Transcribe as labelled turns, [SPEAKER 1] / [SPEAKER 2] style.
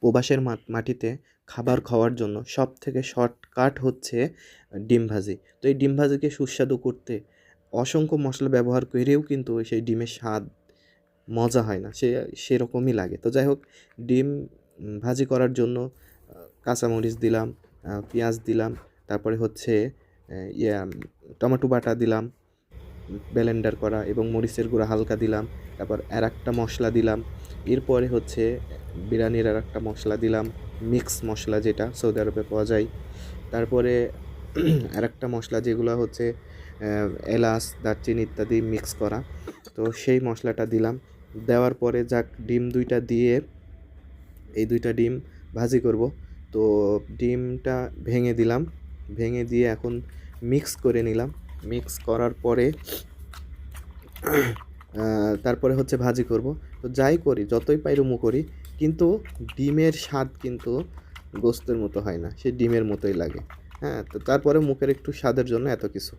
[SPEAKER 1] প্রবাসের মাটিতে খাবার খাওয়ার জন্য সবথেকে শর্টকাট হচ্ছে ডিম ভাজি। তো এই ডিম ভাজিকে সুস্বাদু করতে অসংখ্য মশলা ব্যবহার করেও কিন্তু সেই ডিমের স্বাদ মজা হয় না, সেরকমই লাগে। তো যাই হোক, ডিম ভাজি করার জন্য কাঁচামরিচ দিলাম, পেঁয়াজ দিলাম, তারপরে হচ্ছে টমেটো বাটা দিলাম, ব্লেন্ডার করা, এবং মরিচের গুঁড়া হালকা দিলাম। তারপর আরেকটা মশলা দিলাম। এরপরে হচ্ছে বিরিয়ানির আরেকটা মশলা দিলাম, মিক্স মশলা যেটা সৌদি আরবে পাওয়া যায়। তারপরে আরেকটা মশলা যেগুলো হচ্ছে এলাচ, দারচিনি ইত্যাদি মিক্স করা, তো সেই মশলাটা দিলাম। দেওয়ার পরে ডিম 2টা দিয়ে এই 2টা ডিম ভাজি করব। তো ডিমটা ভেঙে দিলাম, ভেঙে দিয়ে এখন মিক্স করে নিলাম। মিক্স করার পরে তারপরে হচ্ছে ভাজি করব। তো যাই করি, যতই পাইরুমু করি, কিন্তু ডিমের স্বাদ কিন্তু গোস্তের মতো হয় না, সে ডিমের মতোই লাগে। হ্যাঁ, তো তারপরে মুখের একটু স্বাদের জন্য এত কিছু।